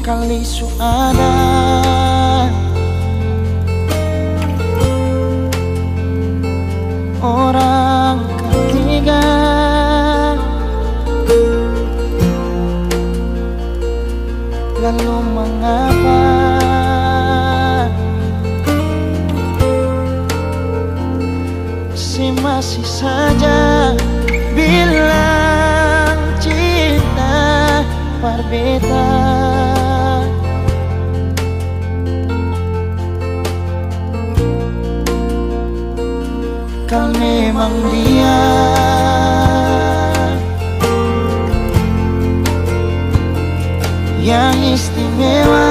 kali su ada orang ketiga, lalu mengapa si masih saja bilang cinta berbeda. Kau memang dia yang istimewa,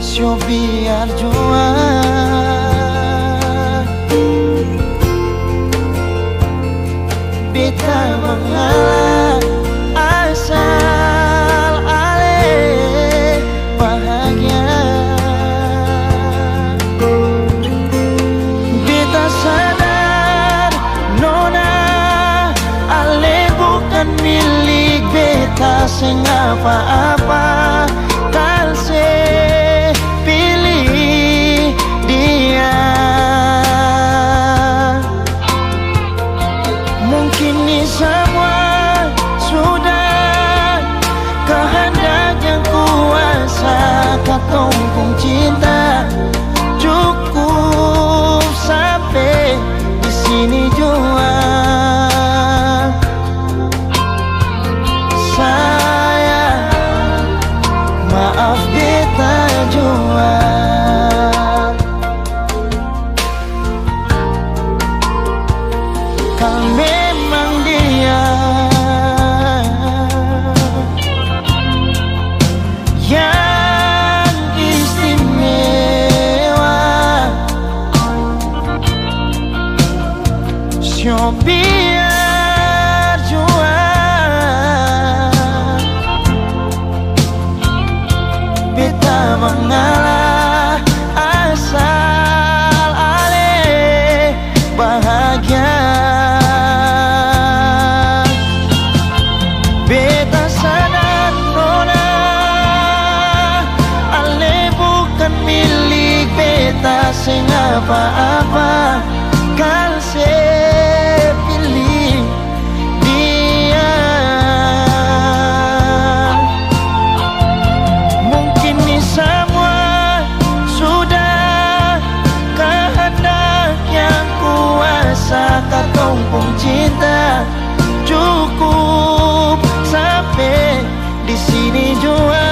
so biar jua beta mengalah asal ale bahagia. Beta sadar nona ale bukan milik beta sing apa-apa, kal se pilih dia. Mungkin ini semua sudah kehendak yang kuasa, katong pun cinta cukup sampai di sini jua. Sayang, maaf beta jua. Kau memang dia yang istimewa, so biar jua beta mengalah asal ale bahagia. Beta sadar nona ale bukan milik beta sing apa-apa, kal se pilih dia. Mungkin ini semua sudah kehendak yang kuasa, katong pun cinta cukup sampai di sini jua.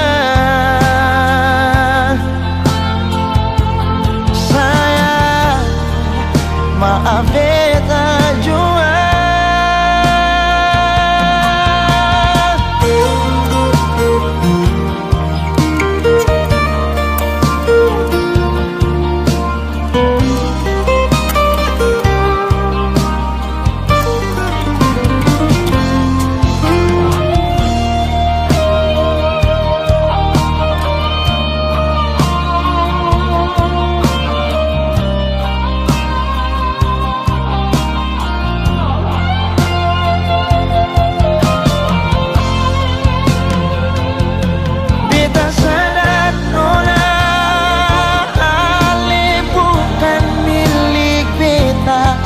Sayang, maaf beta jua.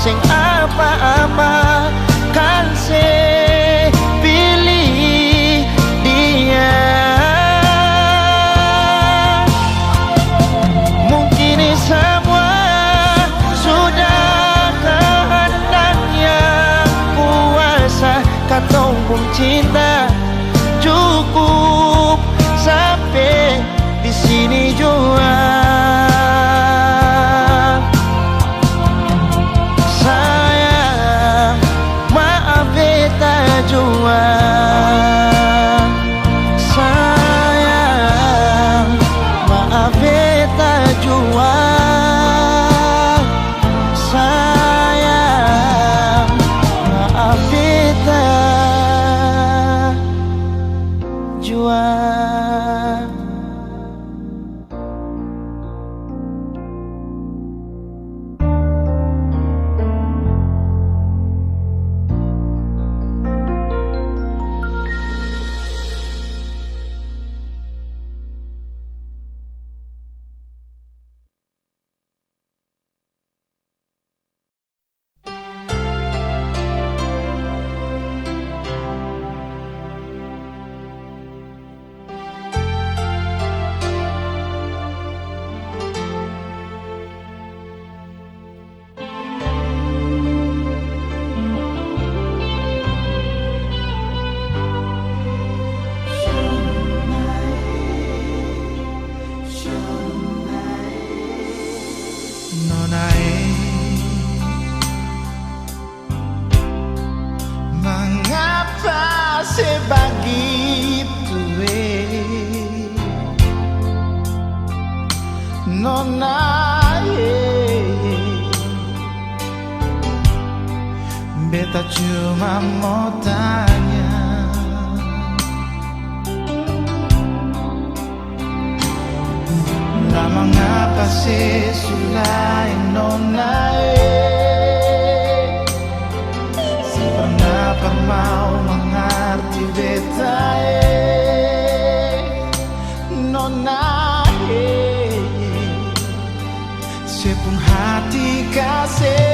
Sing apa-apa, kan se pilih dia. Mungkin ini semua sudah kehendak yang kuasa, katong pun cinta cukup sampai di sini jua. Jua, sayang, maaf beta jua. Sayang, maaf beta jua. Nona, beta cuma mau tanya, lama ngapa sih sulai nona, si pernah mau mengerti beta, nona, sepung hati kasih.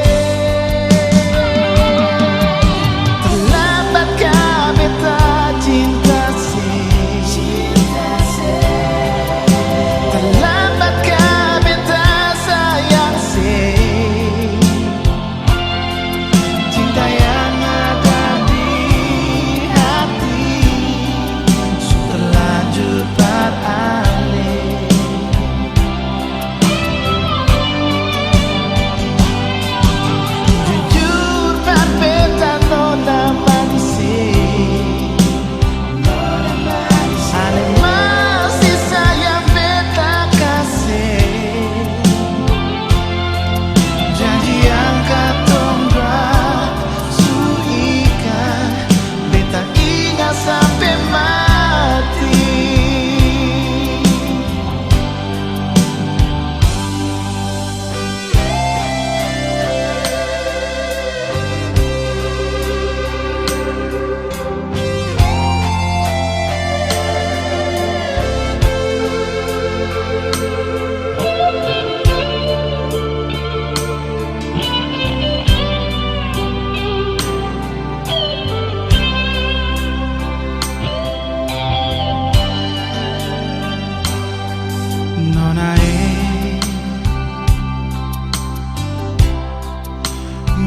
Nona,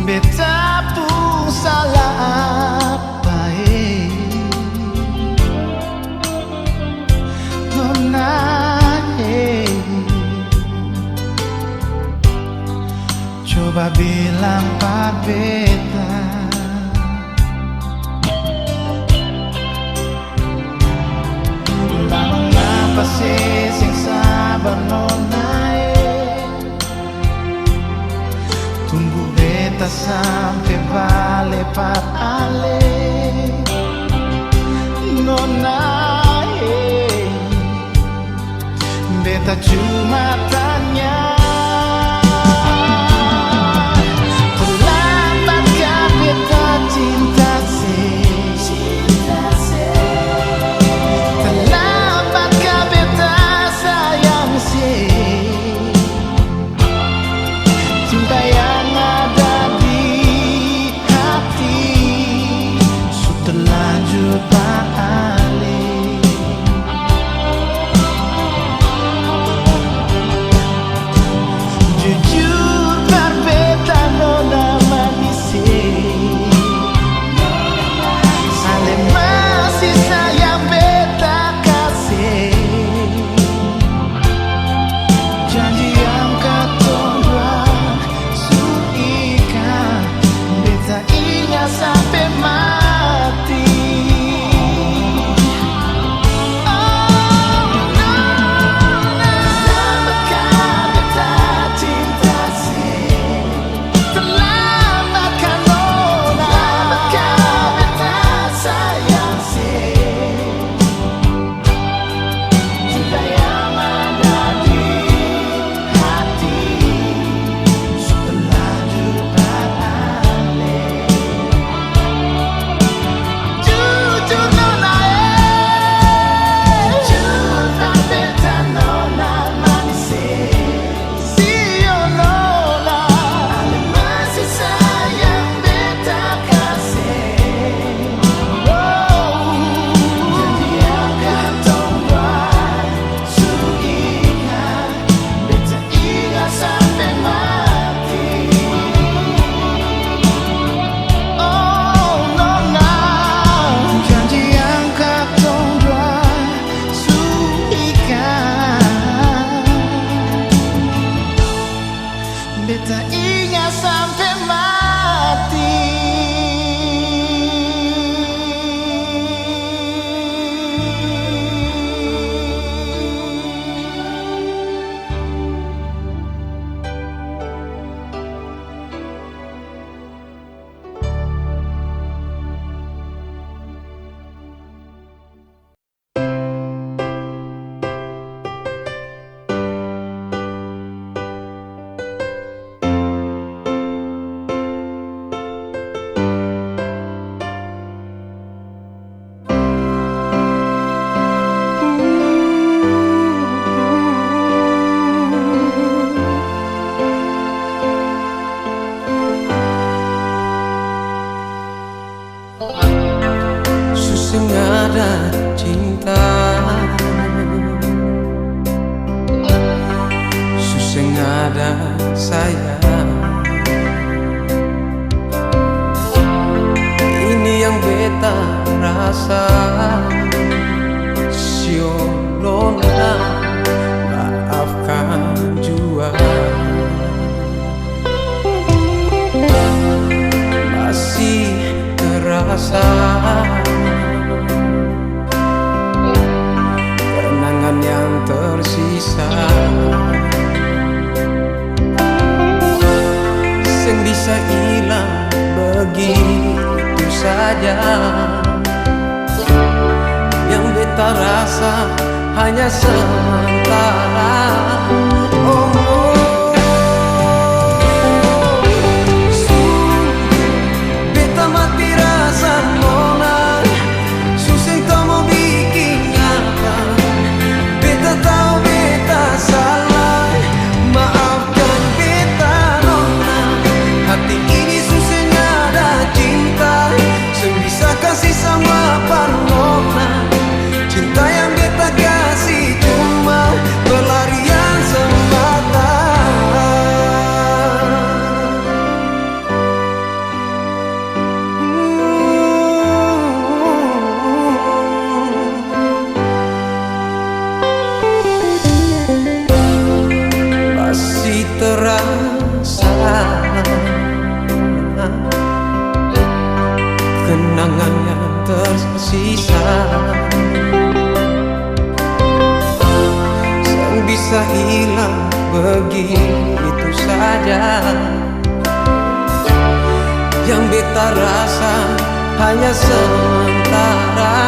beta pun salah apa, Nona, coba bilang pak beta, lama ngapa sih sing sabar nona, tunggu beta sampai balik pat ale, nona, beta cuma tanya, terlambatkah beta cinta sih? Terlambatkah beta sayang sih? Cinta yang ada di hati sudah terlanjur Pak Ali. Jujur berbeda nona manisnya, saling masih sayang beta kasih, janji yang katong buat suikan beta ingat sampai mati. Susah ada cinta, susah ada sayang. Ini yang beta rasa, Siolona maafkan jua. Masih terasa kenangan yang tersisa, yang bisa hilang begitu saja. Yang beta rasa hanya sementara. Terasa kenangan yang tersisa, yang bisa hilang begitu saja. Yang beta rasa hanya sementara.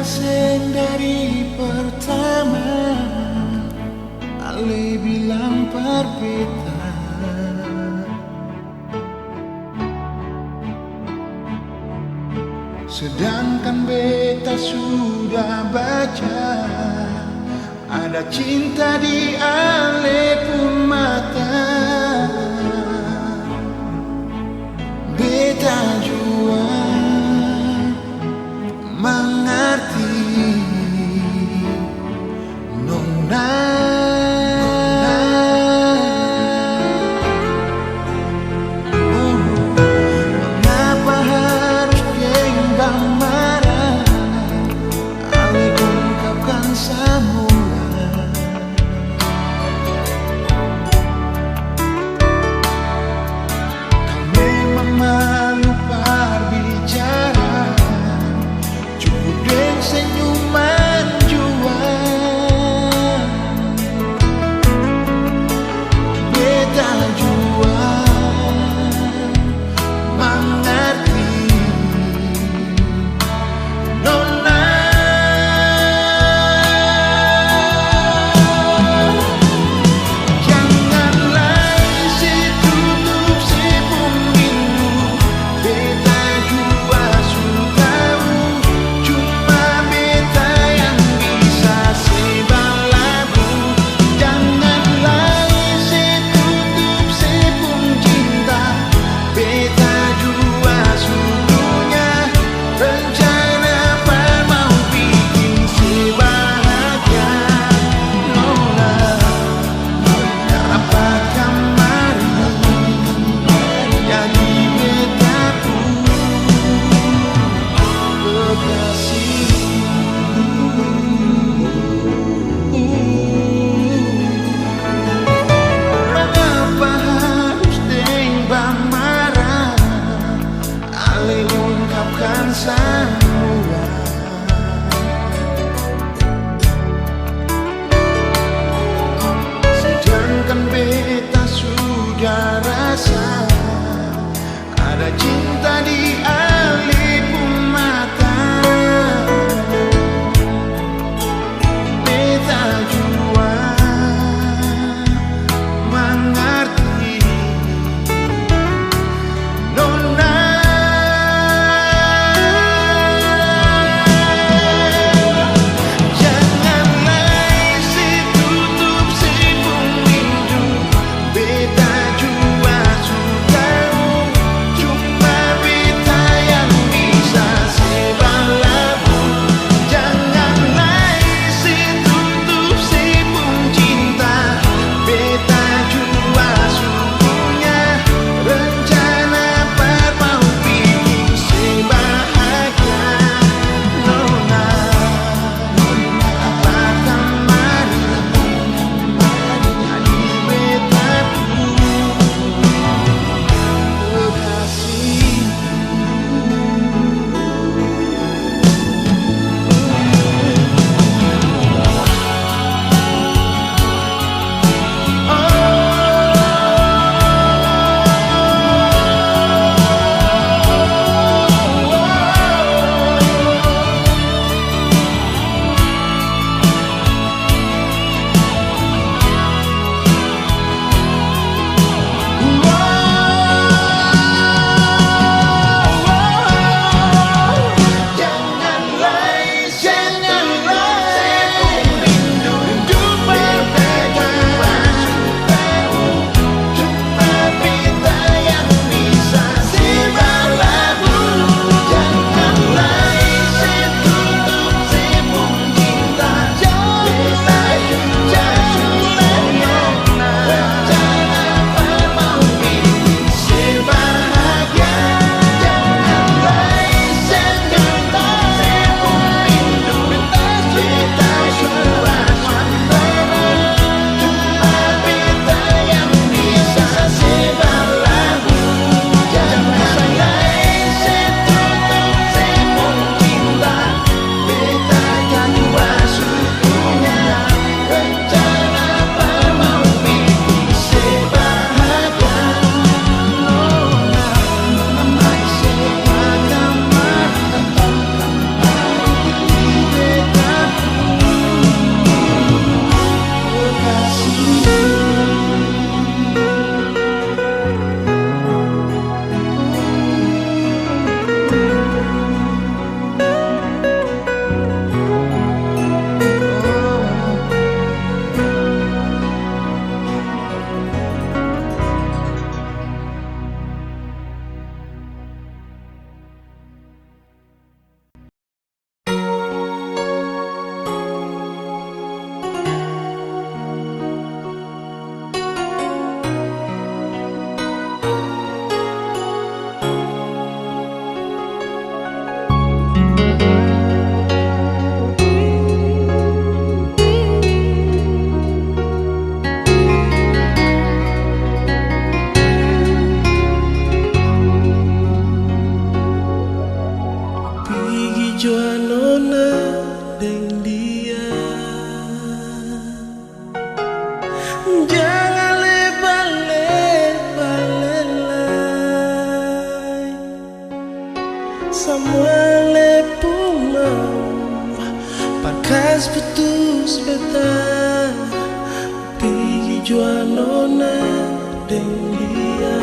Seng dari pertama Ale bilang perbedaan Sedangkan beta sudah baca ada cinta di alepun mata. Beta jua mengerti nona. Mengapa harus genggam marah alih ungkapkan semula. Kau memang malu berbicara, cukup deng senyuman jua. Beta jua mengerti nona. Janganlah isi tutup si pemilu. Beta jua sudah tahu, cuma beta yang bisa sebalamu. Janganlah isi tutup si pun cinta. Beta jua suduhnya rencana apa mau bikin si bahagia nona. Apa kamari jadi beta pun kekasih. Mengapa harus deng marah alih ungkapkan semula. Sedangkan beta sudah rasa ada cinta di alipun mata. Beta jua mengerti nona. Juanona deng dia. Jangan lebay-lebay sama lepumau pakas putus beta pergi Juanona deng dia.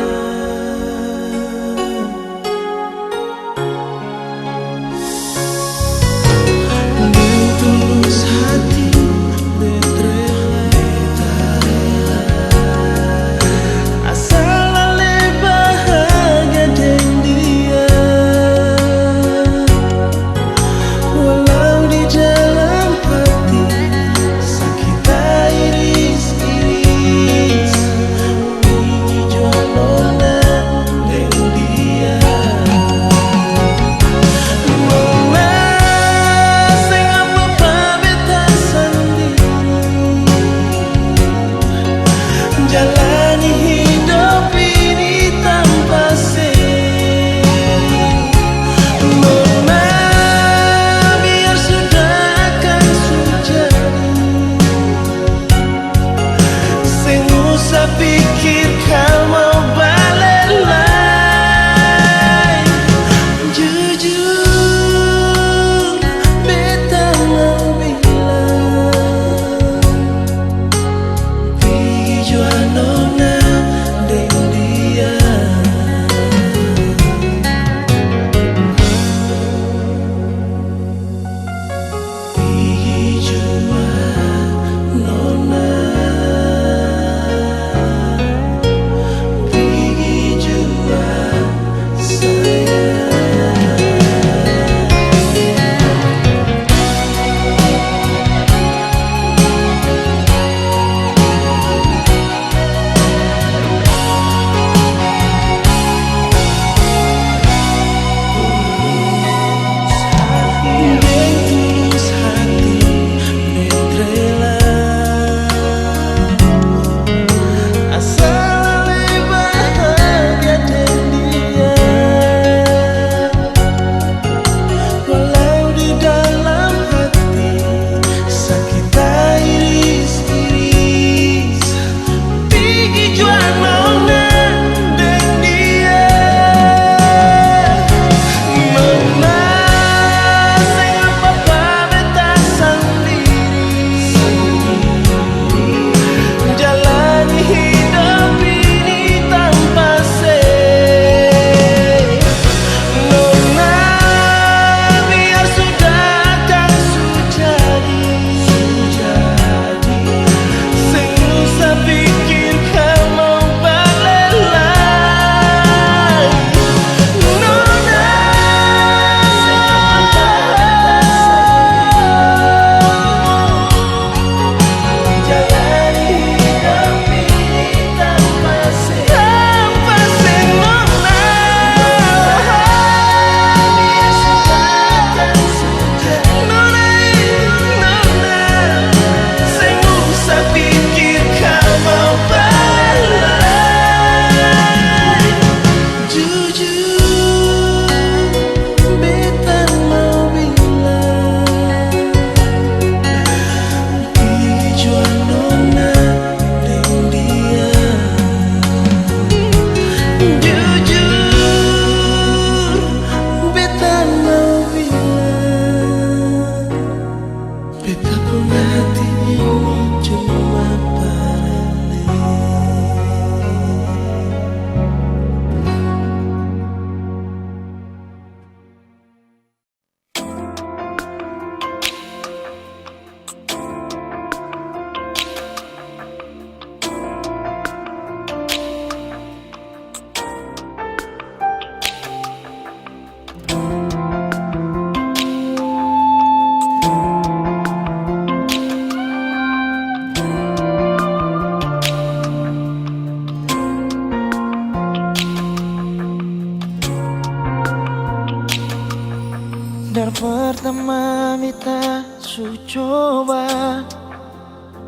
Dari pertama mita su coba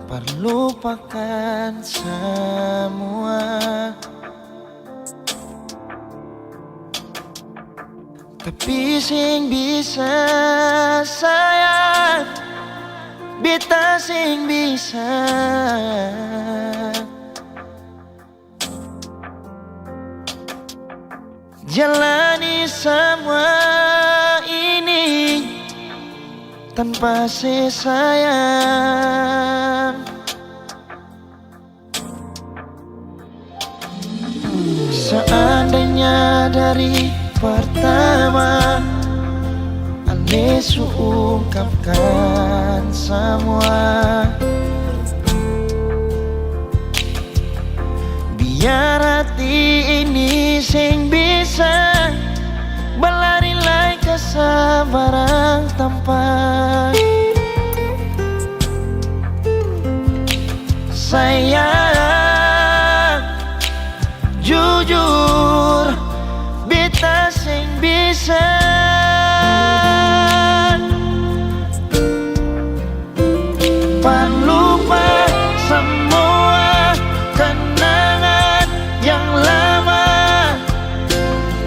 perlupakan semua, Tapi sing bisa sayang, beta sing bisa jalani semua ini tanpa sayang. Seandainya dari pertama Ale ungkapkan semua, biar hati ini sing bisa berlari lai ke sabarang tempat. Sayang, jujur, beta sing bisa lupa semua kenangan yang lama.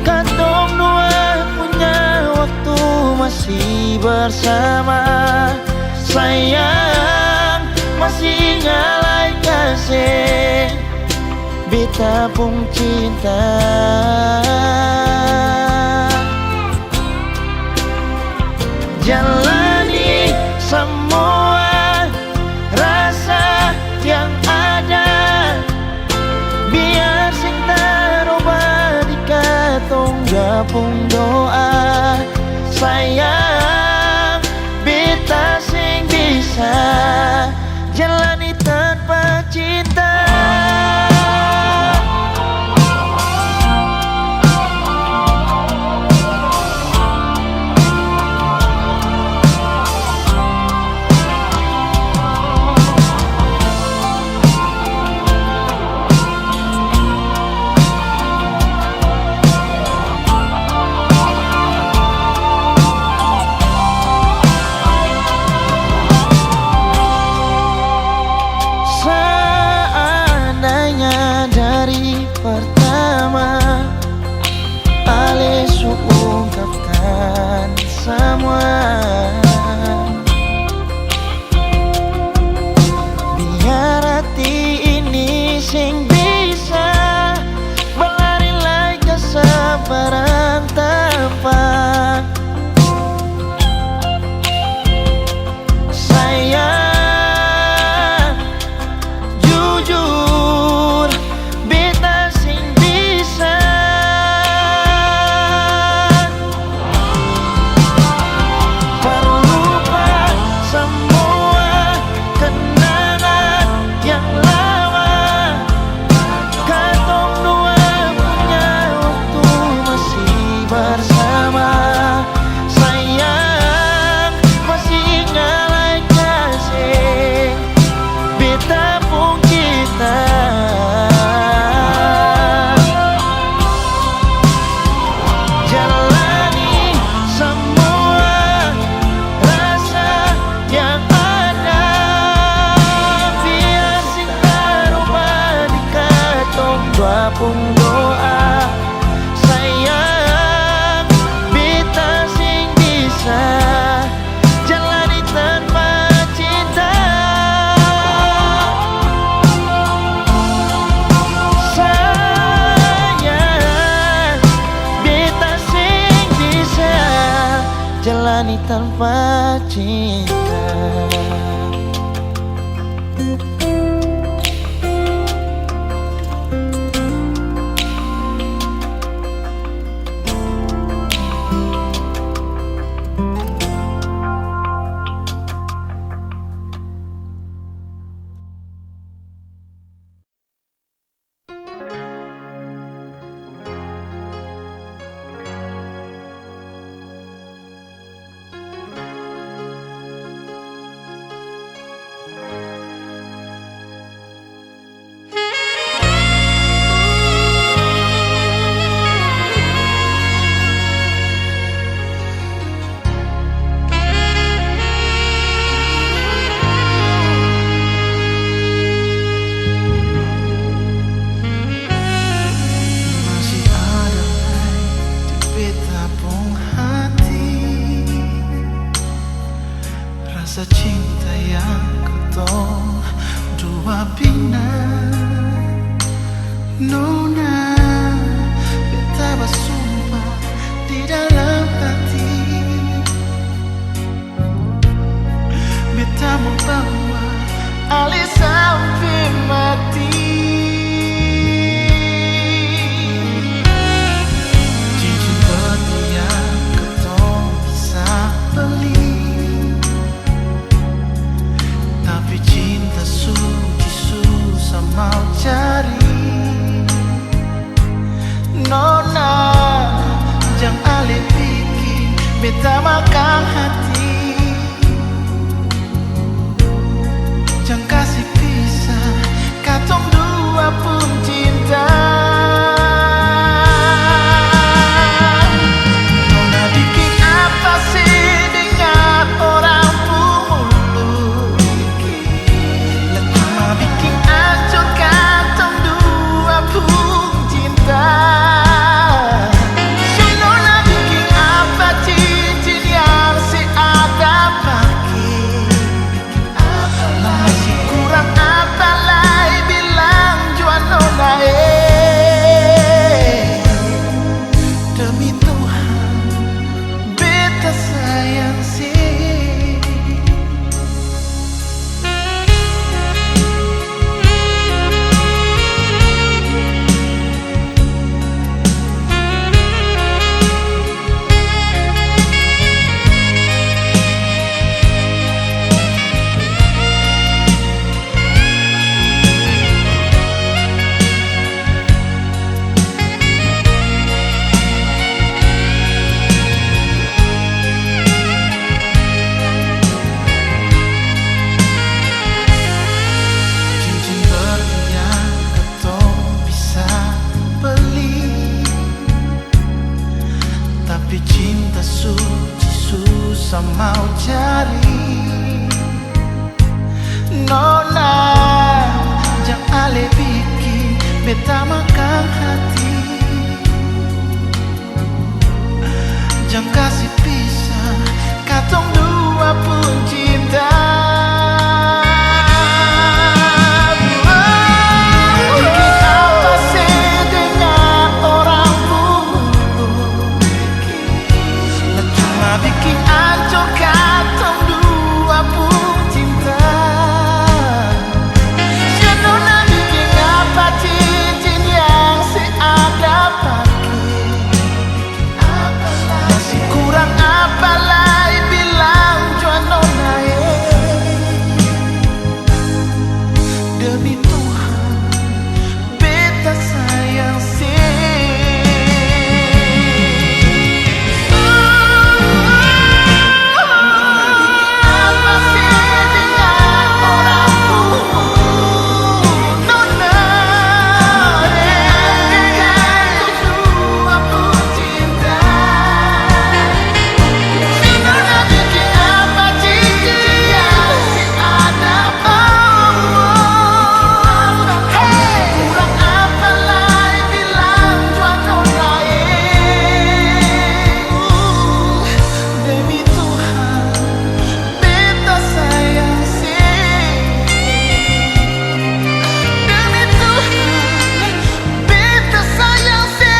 Katong dua punya waktu masih bersama. Sayang, masih ngalai kasih beta pun cinta. Jalani semua rasa yang ada, biar sing terubah di katong gabung doa. Sayang, beta sing bisa jalani tanpa cinta. Pertama Ale ungkapkan semua, biar hati ini sing bisa berlari lai ke sabarang tempat. Sayang, jujur, pun doa. Sayang, beta sing bisa jalani tanpa cinta. Sayang, beta sing bisa jalani tanpa cinta. Rasa cinta yang ketong dua bina Nona beta bersumpah di dalam hati Beta membawa Ali sampai mati Cincin batu yang ketong bisa beli Tapi cinta suci susah mau cari Nona jangan alih pikir beta makan hati Jangan kasih pisah katong dua pun cinta Nona bikin apa sih dengan orang mulut Cuma bikin hancur katong dua pun cinta Nona bikin apa cincin yang si ada pakai Masih kurang apa lagi bilang jual Nona Demi Tuhan beta sayang sih Cincin berlian ketong bisa beli Tapi cinta suci susah mau cari Nona jangan alih bikin beta makan hati Jangan kasih pisah katong dua pun cinta Bikin apa sih dengan orang buruk Cuma bikin hancur katong dua pun cinta Nona bikin apa cincin yang si ada pakai Masih kurang apa lagi bilang jual Nona Demi Tuhan beta sayang Apa sih dengan orang Nona dua pun cinta Nona bikin apa cincin yang si ada Kurang apa lagi bilang jual Nona Demi Tuhan beta sayang Demi Tuhan beta sayang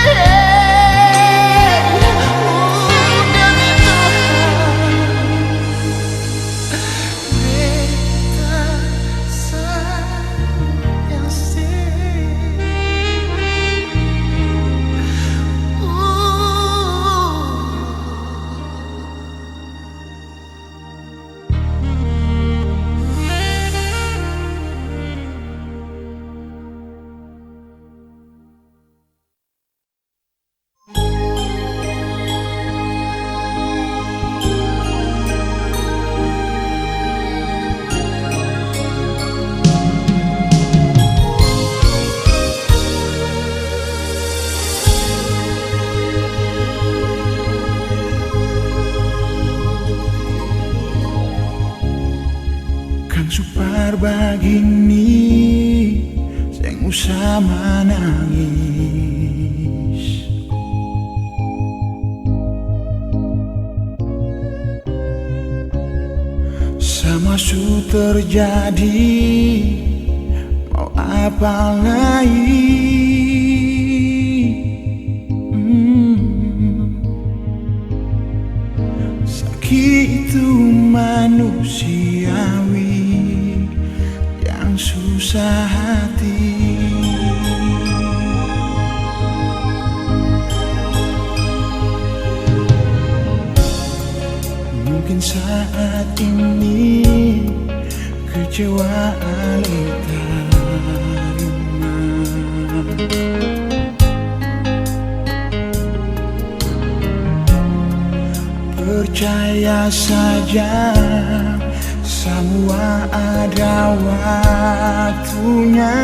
Demi Tuhan beta Kan supar begini seng usah menangis Sama su terjadi, mau apa lagi? Sakit itu manusiawi yang susah hati. Mungkin saat ini kecewaan diterima, percaya saja semua ada waktunya.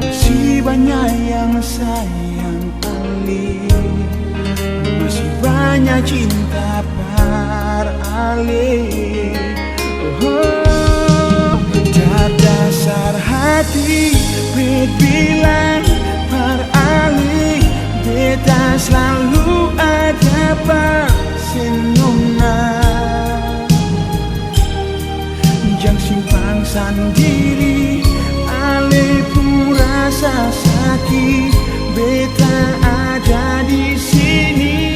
Masih banyak yang sayang Ali, masih banyak cinta beralih. Oh, dasar hati bet bilang beralih, beta selalu ada bersenona. Jangan simpan sendiri, ale pun rasa sakit, beta ada di sini.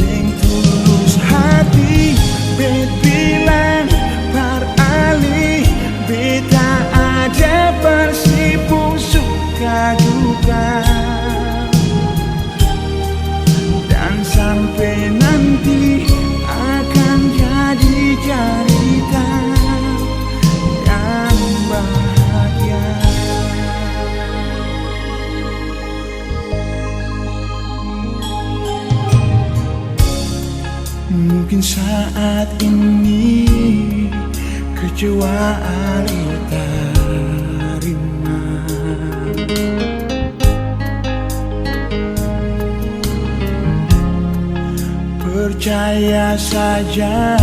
Dengan tulus hati, bet bilang beralih, beta ada bersibuk suka duka. Dan sampai nanti akan jadi cerita yang bahagia. Mungkin saat ini kecewaan diterima, percaya saja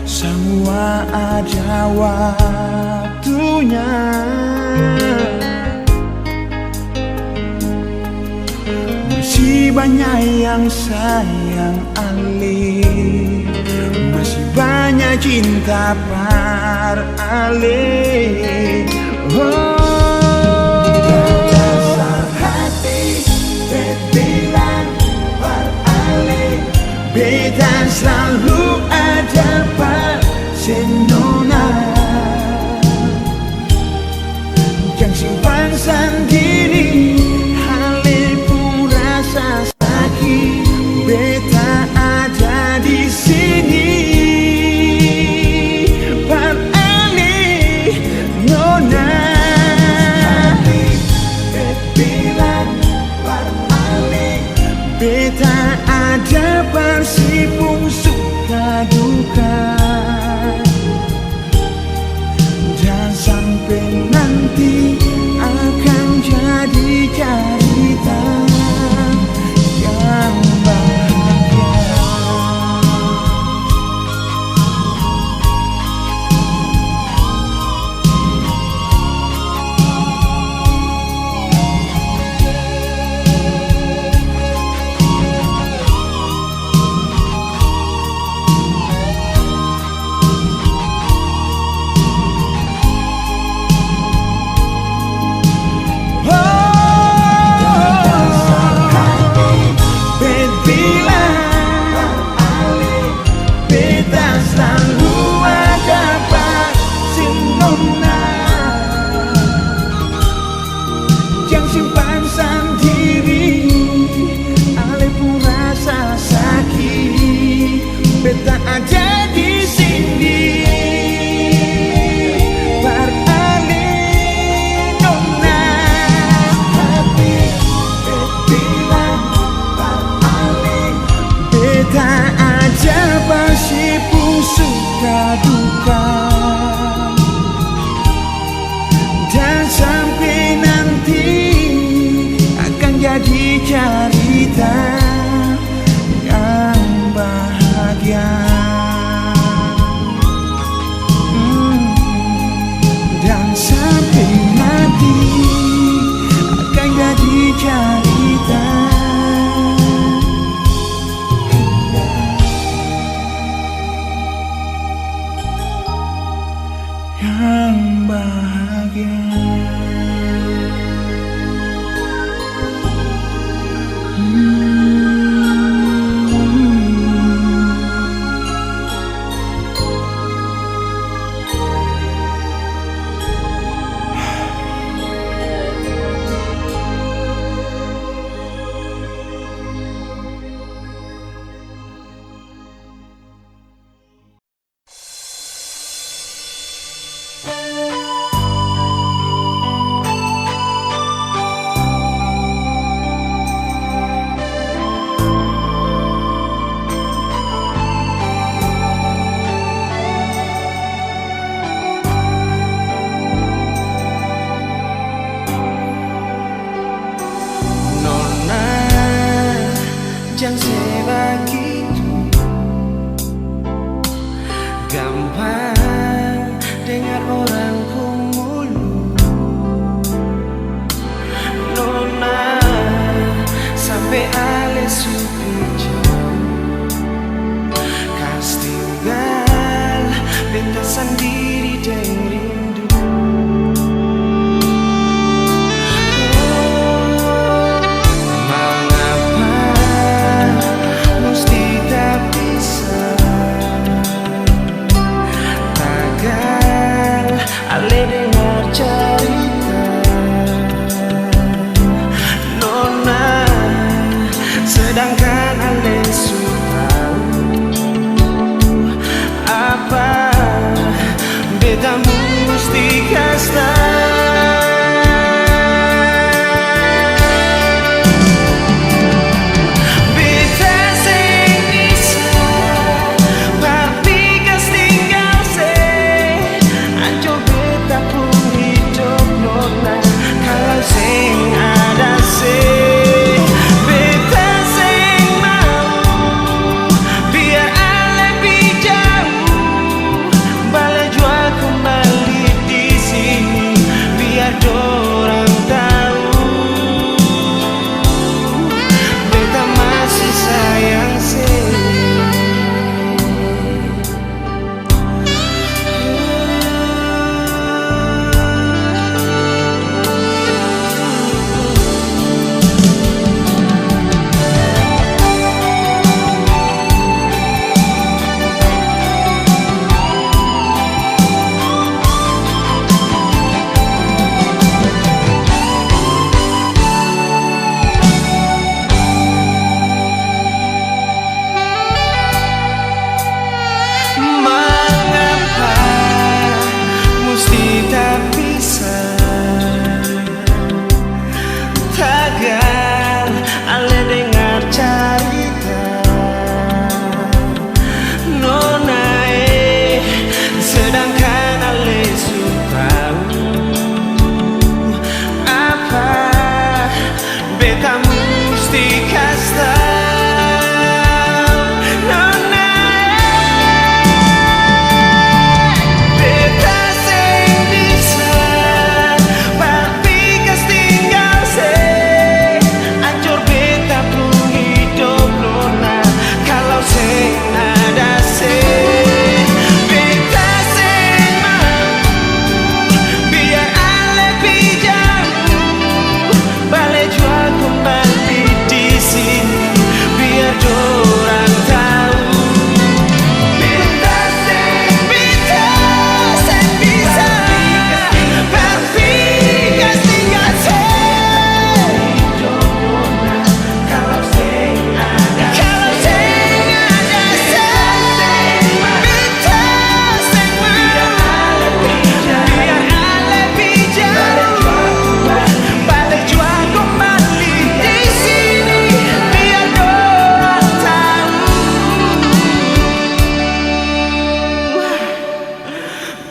semua ada waktunya. Masih banyak yang sayang Ali, masih banyak cinta beralih. Dasar hati bet bilang beralih, beta selalu ada bersenona. Jangan simpan sendiri, hale pun rasa sakit, beta ada di sini. Beralih nona, bet bilang beralih, beta ada bersibuk suka duka. Dan sampai nanti akan jadi cerita yang bahagia. Jangan simpan sendiri, ale pun rasa sakit, beta ada di sini. Beralih nona, hati bet bilang beralih, beta aja bersibuk suka duka. Dan sampai nanti bujang sebegitu gampang dengar orang kumulu. Nona sampai ale supi jauh kas tinggal beta sendiri dan rindu. Sedangkan ale sudah apa beta mesti kasih.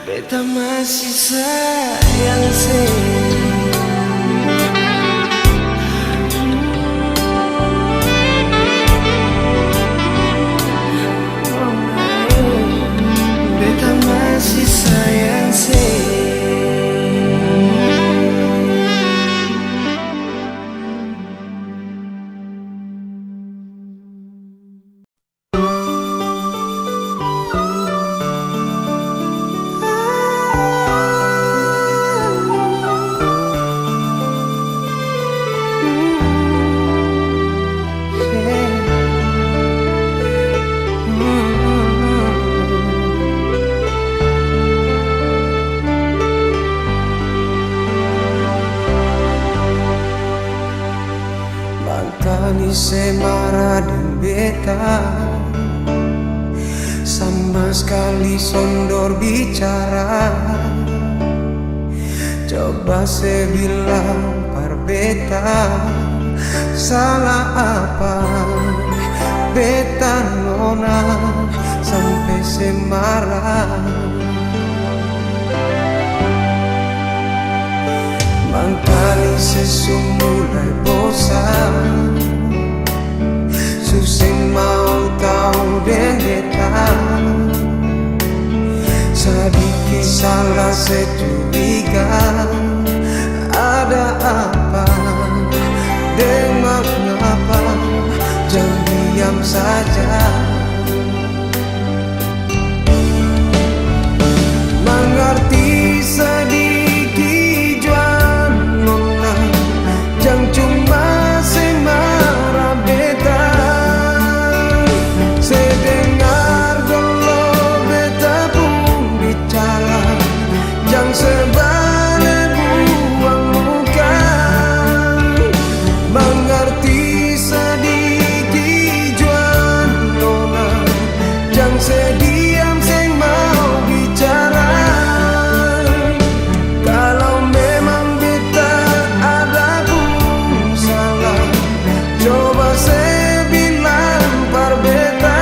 Beta masih sayang beta masih sayang Semara dan beta sama sekali sondor bicara. Coba saya bilang par beta salah apa beta nona sampai semara. Mangkali sesungguhnya bosan suseng mau tahu dendetan sedikit salah securiga ada apa dan mengapa jangan diam saja mengerti sedikit juan nona jangan cuma semarah beta sedengar dulu beta pun bicara jangan sebalik buang muka mengerti sedikit juan nona jangan sediam seng mau bicara kalau memang beta ada pun salah coba saya bilang par beta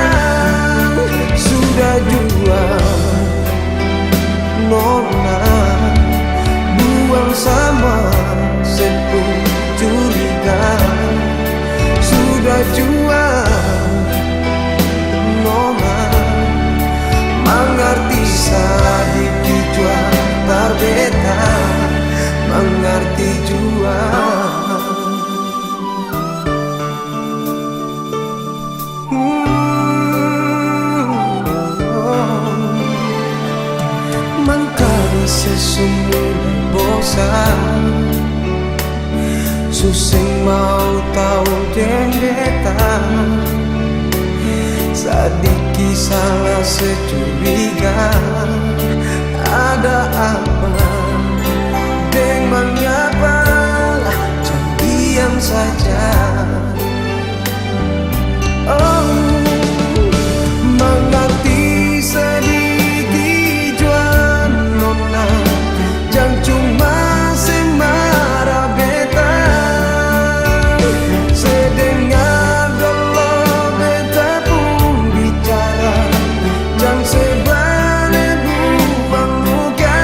sudah jua nona buang sama sepuluh curiga sudah jua nona mengerti sedikit jua tar beta mengerti jua mengkali sesungguhnya bosan suseng mau tahu dendetan sedikit salah securiga ada apa dan mengapa jangan diam saja oh mengerti sedikit juan nona jangan cuma semarah beta sedengar dulu beta pun bicara jangan sebalik buang muka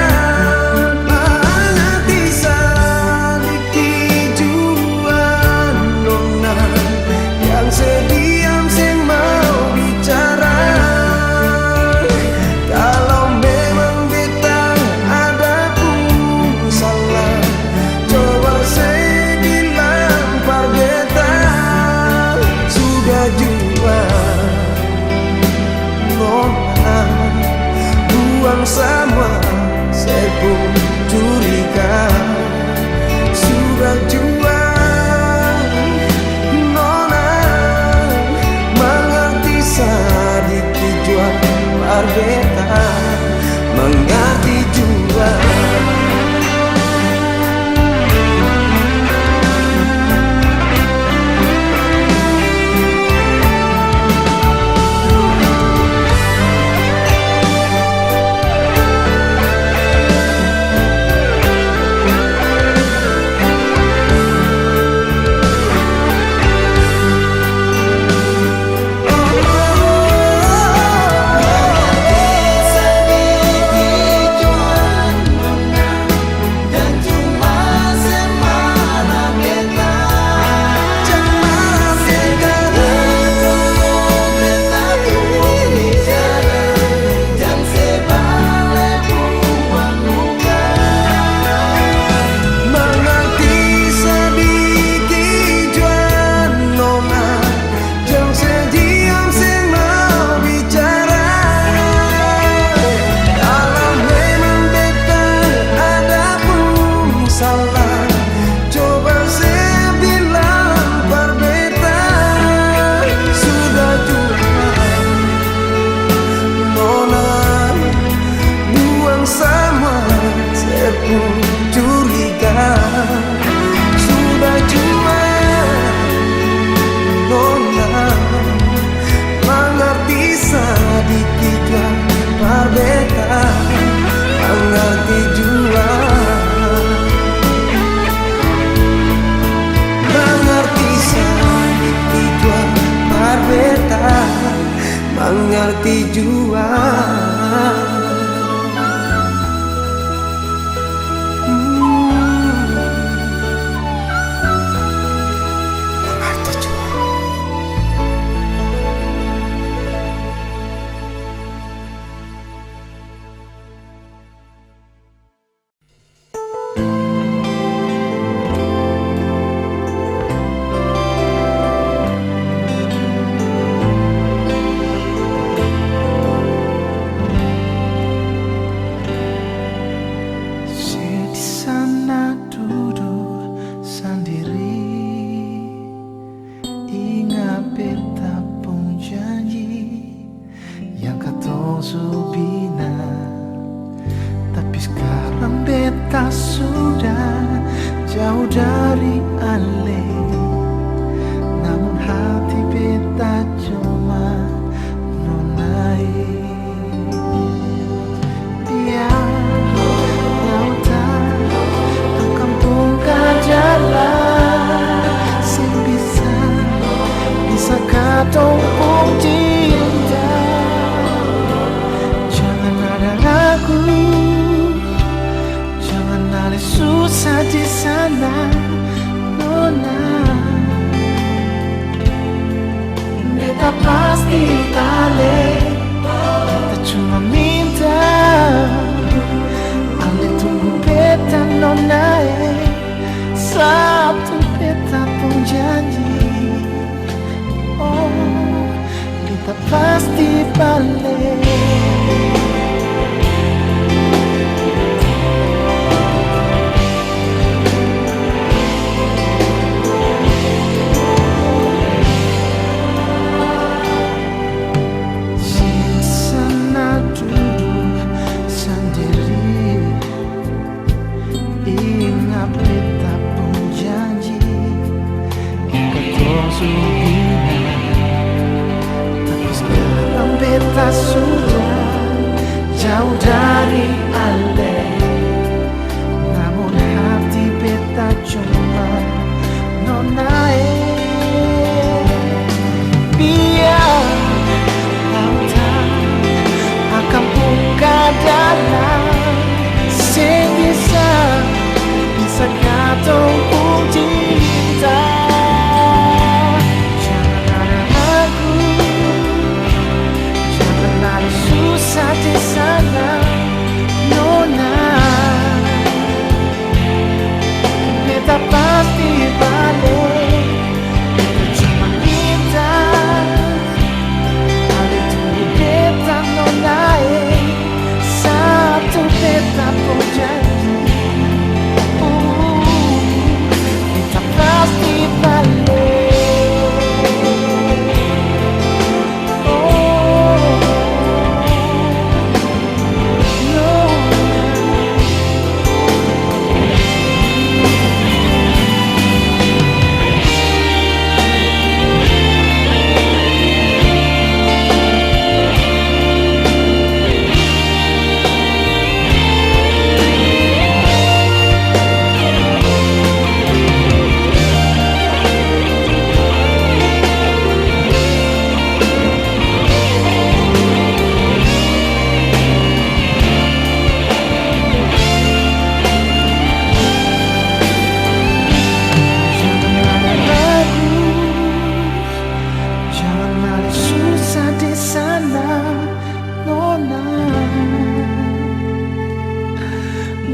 mengerti sedikit juan nona yang sediam seng mau bicara kalau memang beta ada pun salah coba saya bilang par beta sudah jua nona buang sama saya pun curiga sudah jua nona mengerti sedikit jua par beta mengerti jua curiga sudah jua nona mengerti sedikit jua par beta mengerti jua mengerti sedikit jua par beta mengerti jua jauh dari ale, namun hati beta cuma nonai. Biar lautan akan buka jalan, sing bisa katong pun cinta. Jangan ada ragu, jangan ada susah di sana, nona. Beta pasti balik, beta cuma minta ale tunggu beta, nona. Satu beta pun janji, oh beta pasti balik. Beta sudah jauh dari ale, namun hati beta cuma nona. Biar lautan akan buka dalam, sing bisa katong pun cinta. Susah di sana, nona. Beta pasti balik, beta cuma minta ale tunggu beta, nona. Satu beta pun janji, beta pasti balik.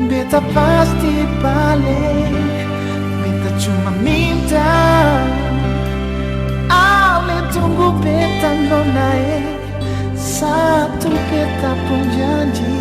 Beta pasti balik, beta cuma minta ale tunggu beta, nona. Satu beta pun janji.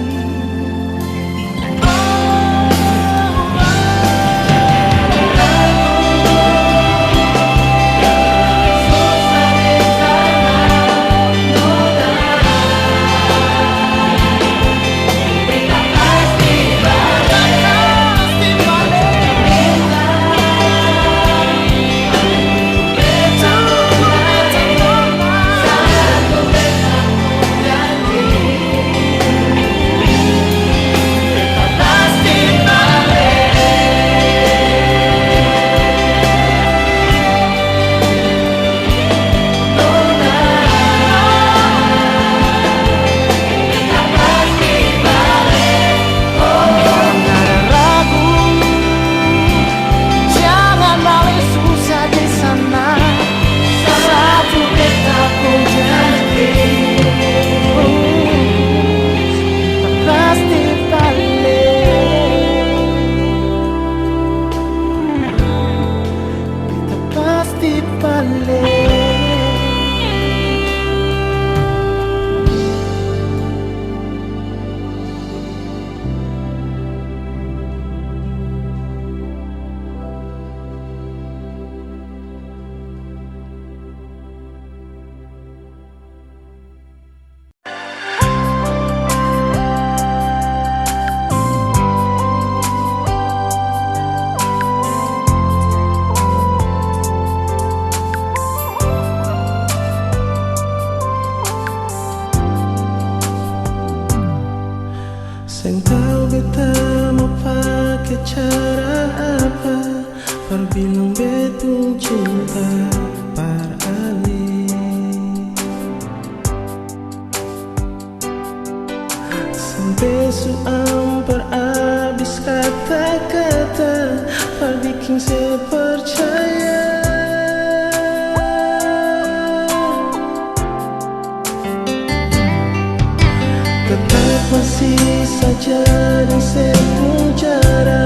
bilang betul cinta par ali. Sampai suam per habis kata-kata par bikin saya percaya. Tetap masih saja di sepenjara.